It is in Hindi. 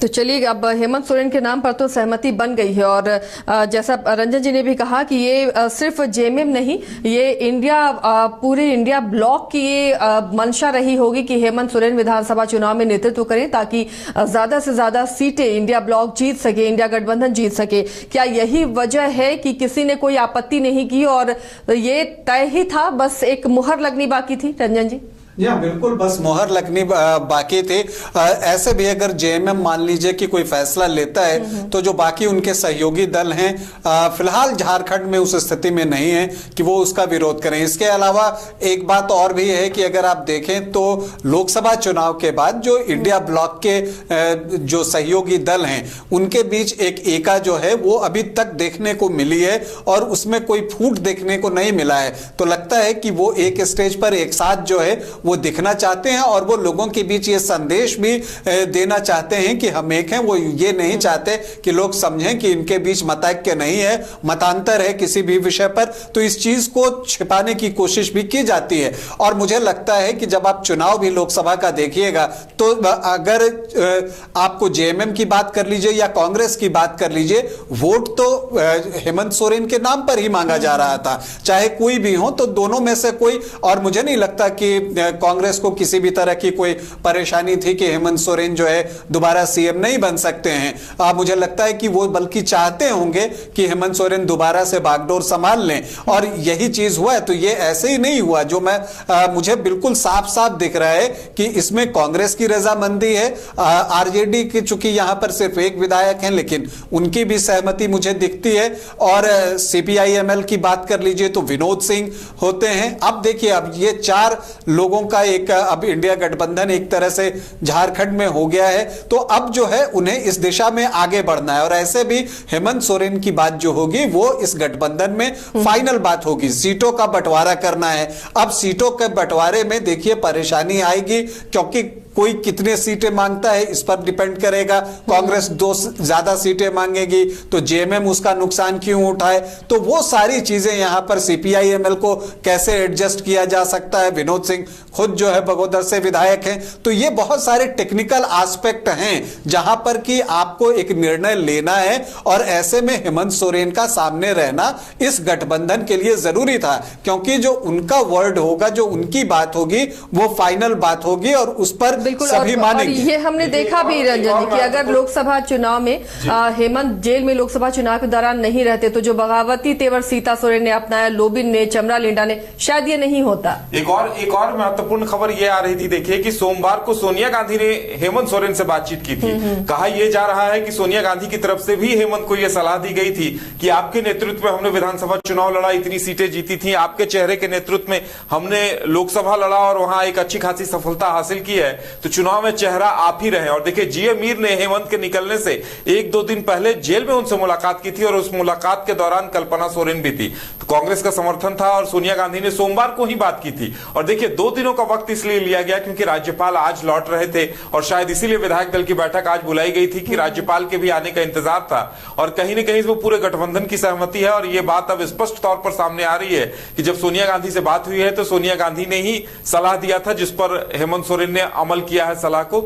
तो चलिए, अब हेमंत सोरेन के नाम पर तो सहमति बन गई है और जैसा रंजन जी ने भी कहा कि ये सिर्फ जेएमएम नहीं, ये पूरे इंडिया ब्लॉक की ये मंशा रही होगी कि हेमंत सोरेन विधानसभा चुनाव में नेतृत्व करें ताकि ज्यादा से ज्यादा सीटें इंडिया ब्लॉक जीत सके, इंडिया गठबंधन जीत सके। क्या यही वजह है कि किसी ने कोई आपत्ति नहीं की और ये तय ही था, बस एक मुहर लगनी बाकी थी? रंजन जी। जी हाँ, बिल्कुल, बस मोहर लगनी बाकी थी। ऐसे भी अगर जेएमएम मान लीजिए कि कोई फैसला लेता है तो जो बाकी उनके सहयोगी दल हैं फिलहाल झारखंड में उस स्थिति में नहीं है कि वो उसका विरोध करें। इसके अलावा एक बात और भी है कि अगर आप देखें तो लोकसभा चुनाव के बाद जो इंडिया ब्लॉक के जो सहयोगी दल हैं उनके बीच एक एका जो है वो अभी तक देखने को मिली है और उसमें कोई फूट देखने को नहीं मिला है। तो लगता है कि वो एक स्टेज पर एक साथ जो है वो दिखना चाहते हैं और वो लोगों के बीच ये संदेश भी देना चाहते हैं कि हम एक हैं। वो ये नहीं चाहते कि लोग समझें कि इनके बीच मतैक्य नहीं है, मतांतर है किसी भी विषय पर। तो इस चीज को छिपाने की कोशिश भी की जाती है और मुझे लगता है कि जब आप चुनाव भी लोकसभा का देखिएगा तो अगर आपको जेएमएम की बात कर लीजिए या कांग्रेस की बात कर लीजिए, वोट तो हेमंत सोरेन के नाम पर ही मांगा जा रहा था, चाहे कोई भी हो। तो दोनों में से कोई, और मुझे नहीं लगता कि कांग्रेस को किसी भी तरह की कोई परेशानी थी कि हेमंत सोरेन जो है दोबारा सीएम नहीं बन सकते हैं। मुझे लगता है कि वो बल्कि चाहते होंगे कि हेमंत सोरेन दोबारा से बागडोर संभाल लें और यही चीज हुआ है। तो ये ऐसे ही नहीं हुआ, जो मैं मुझे बिल्कुल साफ साफ दिख रहा है कि इसमें कांग्रेस की रजामंदी है। आरजेडी की चूंकि यहां पर सिर्फ एक विधायक हैं लेकिन उनकी भी सहमति मुझे दिखती है। और सीपीआईएमएल की बात कर लीजिए तो विनोद सिंह होते हैं। अब देखिए, अब ये 4 लोगों का एक अब इंडिया गठबंधन एक तरह से झारखंड में हो गया है। तो अब जो है उन्हें इस दिशा में आगे बढ़ना है और ऐसे भी हेमंत सोरेन की बात जो होगी वो इस गठबंधन में फाइनल बात होगी। सीटों का बंटवारा करना है। अब सीटों के बंटवारे में देखिए परेशानी आएगी क्योंकि कोई कितने सीटें मांगता है इस पर डिपेंड करेगा। कांग्रेस 2 ज्यादा सीटें मांगेगी तो जेएमएम उसका नुकसान क्यों उठाए। तो वो सारी चीजें यहां पर सीपीआईएमएल को कैसे एडजस्ट किया जा सकता है। विनोद सिंह खुद जो है बगोदर से विधायक हैं। तो ये बहुत सारे टेक्निकल एस्पेक्ट हैं जहां पर कि आपको एक निर्णय लेना है और ऐसे में हेमंत सोरेन का सामने रहना इस गठबंधन के लिए जरूरी था क्योंकि जो उनका वर्ड होगा, जो उनकी बात होगी वो फाइनल बात होगी और उस पर बिल्कुल सभी मानेंगे। ये हमने देखा भी रंजन जी कि अगर लोकसभा चुनाव में हेमंत जेल में लोकसभा चुनाव के दौरान नहीं रहते तो जो बगावती तेवर सीता सोरेन ने अपनाया, लोबिन ने, चमरा लिंडा ने, शायद ये नहीं होता। एक और महत्वपूर्ण खबर ये आ रही थी, देखिए कि सोमवार को सोनिया गांधी ने हेमंत सोरेन से बातचीत की थी। कहा यह जा रहा है कि सोनिया गांधी की तरफ से भी हेमंत को यह सलाह दी गई थी कि आपके नेतृत्व में हमने विधानसभा चुनाव लड़ा, इतनी सीटें जीती थी, आपके चेहरे के नेतृत्व में हमने लोकसभा लड़ा और वहां एक अच्छी खासी सफलता हासिल की है, तो चुनाव में चेहरा आप ही रहे। और देखिए जी मीर ने हेमंत के निकलने से 1-2 दिन पहले जेल में उनसे मुलाकात की थी और उस मुलाकात के दौरान कल्पना सोरेन भी थी। तो कांग्रेस का समर्थन था और सोनिया गांधी ने सोमवार को ही बात की थी। और देखिए 2 दिनों का वक्त इसलिए लिया गया क्योंकि राज्यपाल आज लौट रहे थे और शायद इसीलिए विधायक दल की बैठक आज बुलाई गई थी कि राज्यपाल के भी आने का इंतजार था। और कहीं न कहीं इसमें पूरे गठबंधन की सहमति है और यह बात अब स्पष्ट तौर पर सामने आ रही है कि जब सोनिया गांधी से बात हुई है तो सोनिया गांधी ने ही सलाह दिया था जिस पर हेमंत सोरेन ने अमल किया है सलाह को।